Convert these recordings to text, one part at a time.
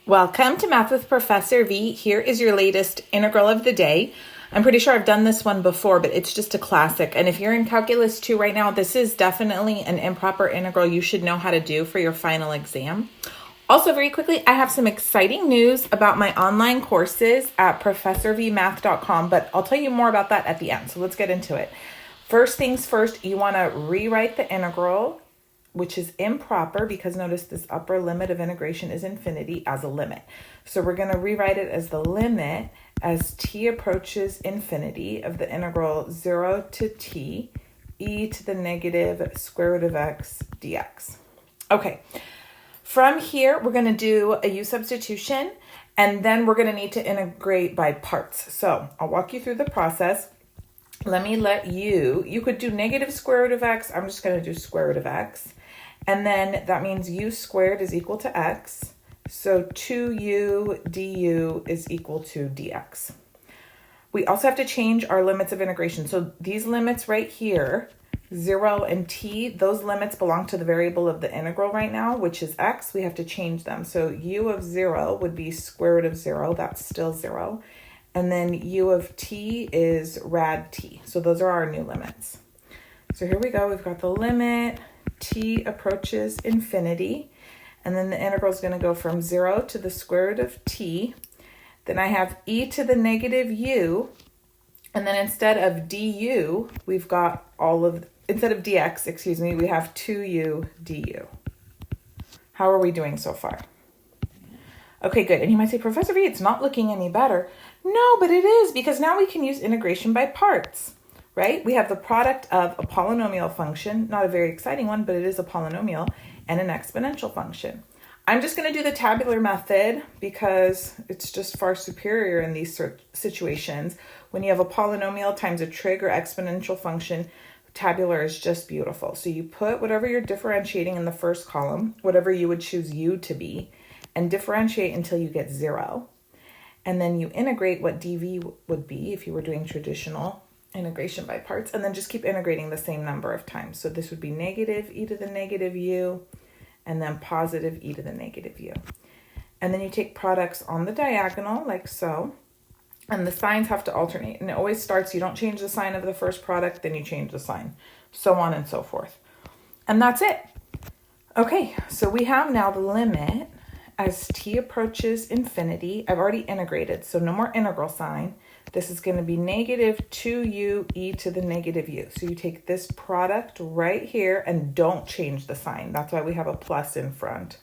Welcome to Math with Professor V. Here is your latest integral of the day. I'm pretty sure I've done this one before, but it's just a classic. And if you're in Calculus 2 right now, this is definitely an improper integral you should know how to do for your final exam. Also, very quickly, I have some exciting news about my online courses at professorvmath.com, but I'll tell you more about that at the end. So let's get into it. First things first, you want to rewrite the integral, which is improper because notice this upper limit of integration is infinity as a limit. So we're going to rewrite it as the limit as t approaches infinity of the integral 0 to t e to the negative square root of x dx. Okay, from here we're going to do a U-substitution and then we're going to need to integrate by parts. So I'll walk you through the process. You could do negative square root of x. I'm just going to do square root of x. And then that means u squared is equal to x. So 2u du is equal to dx. We also have to change our limits of integration. So these limits right here, 0 and t, those limits belong to the variable of the integral right now, which is x. We have to change them. So u of 0 would be square root of 0. That's still 0. And then u of t is rad t. So those are our new limits. So here we go. We've got the limit. T approaches infinity, and then the integral is going to go from 0 to the square root of t. Then I have e to the negative u, and then instead of du, we've got instead of dx, we have 2u du. How are we doing so far? Okay, good. And you might say, Professor V, it's not looking any better. No, but it is, because now we can use integration by parts. Right? We have the product of a polynomial function, not a very exciting one, but it is a polynomial, and an exponential function. I'm just going to do the tabular method because it's just far superior in these situations. When you have a polynomial times a trig or exponential function, tabular is just beautiful. So you put whatever you're differentiating in the first column, whatever you would choose u to be, and differentiate until you get 0. And then you integrate what dv would be if you were doing traditional integration by parts, and then just keep integrating the same number of times. So this would be negative e to the negative u, and then positive e to the negative u. And then you take products on the diagonal, like so, and the signs have to alternate. And it always starts, you don't change the sign of the first product, then you change the sign, so on and so forth. And that's it. Okay, so we have now the limit as t approaches infinity. I've already integrated, so no more integral sign. This is going to be negative 2u e to the negative u. So you take this product right here and don't change the sign. That's why we have a plus in front.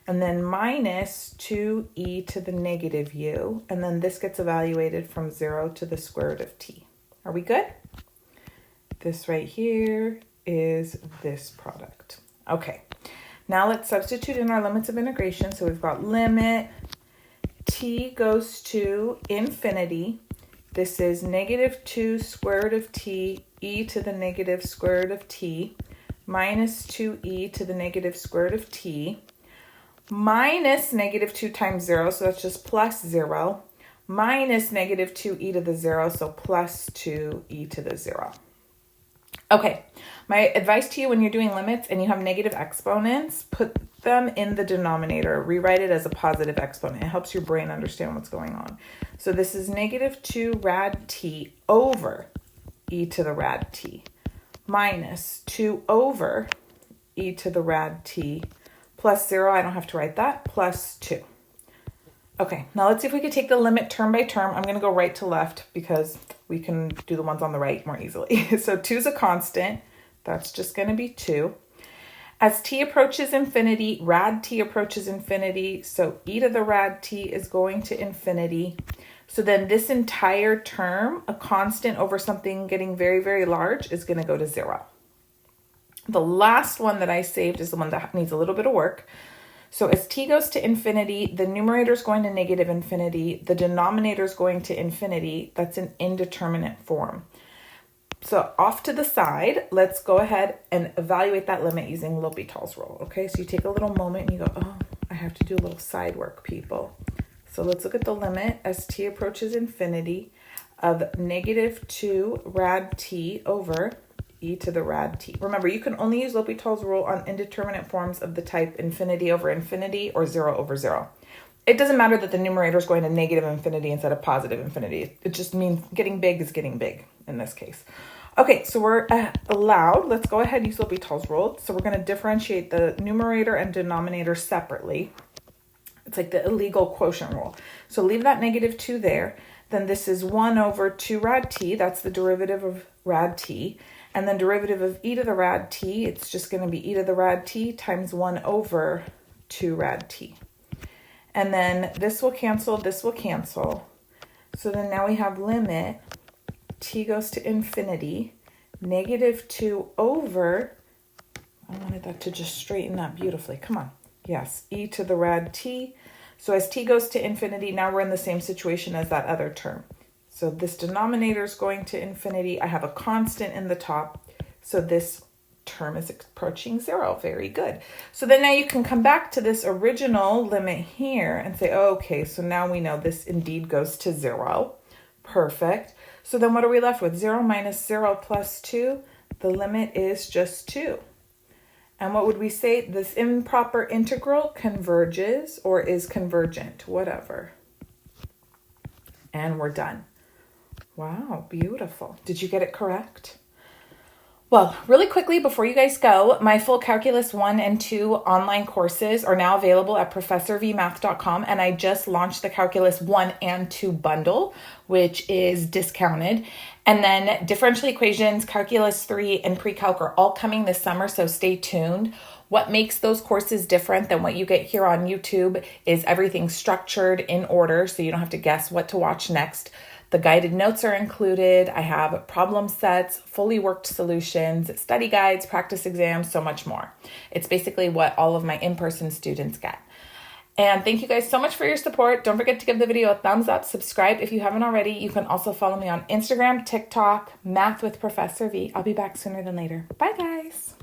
And then minus 2e to the negative u. And then this gets evaluated from 0 to the square root of t. Are we good? This right here is this product. Okay. Now let's substitute in our limits of integration. So we've got limit t goes to infinity. This is negative 2 square root of t e to the negative square root of t minus 2e to the negative square root of t minus negative 2 times 0, so that's just plus 0, minus negative 2e to the 0, so plus 2e to the 0. Okay, my advice to you when you're doing limits and you have negative exponents, put them in the denominator. Rewrite it as a positive exponent. It helps your brain understand what's going on. So this is negative 2 rad t over e to the rad t minus 2 over e to the rad t plus 0. I don't have to write that, plus 2. Okay, now let's see if we could take the limit term by term. I'm going to go right to left because we can do the ones on the right more easily. So 2 is a constant. That's just going to be 2. As t approaches infinity, rad t approaches infinity. So e to the rad t is going to infinity. So then this entire term, a constant over something getting very, very large, is going to go to 0. The last one that I saved is the one that needs a little bit of work. So as t goes to infinity, the numerator is going to negative infinity. The denominator is going to infinity. That's an indeterminate form. So off to the side, let's go ahead and evaluate that limit using L'Hopital's rule. Okay, so you take a little moment and you go, oh, I have to do a little side work, people. So let's look at the limit as t approaches infinity of negative 2 rad t over e to the rad t. Remember, you can only use L'Hopital's rule on indeterminate forms of the type infinity over infinity or 0 over 0. it doesn't matter that the numerator is going to negative infinity instead of positive infinity. It just means getting big is getting big in this case. Okay, so we're allowed. Let's go ahead and use L'Hopital's rule. So we're going to differentiate the numerator and denominator separately. It's like the illegal quotient rule. So leave that -2 there. Then this is 1 over 2 rad t. That's the derivative of rad t. And then derivative of e to the rad t, it's just going to be e to the rad t times 1 over 2 rad t. And then this will cancel, this will cancel. So then now we have limit t goes to infinity, -2 over, I wanted that to just straighten up beautifully. Come on. Yes, e to the rad t. So as t goes to infinity, now we're in the same situation as that other term. So this denominator is going to infinity. I have a constant in the top. So this term is approaching 0. Very good. So then now you can come back to this original limit here and say, oh, okay, so now we know this indeed goes to 0. Perfect. So then what are we left with? 0 minus 0 plus 2. The limit is just 2. And what would we say? This improper integral converges or is convergent, whatever. And we're done. Wow, beautiful. Did you get it correct? Well, really quickly before you guys go, my full Calculus 1 and 2 online courses are now available at professorvmath.com, and I just launched the Calculus 1 and 2 bundle, which is discounted. And then Differential Equations, Calculus 3, and Precalc are all coming this summer, so stay tuned. What makes those courses different than what you get here on YouTube is everything structured in order, so you don't have to guess what to watch next. The guided notes are included. I have problem sets, fully worked solutions, study guides, practice exams, so much more. It's basically what all of my in-person students get. And thank you guys so much for your support. Don't forget to give the video a thumbs up, subscribe if you haven't already. You can also follow me on Instagram, TikTok, Math with Professor V. I'll be back sooner than later. Bye, guys.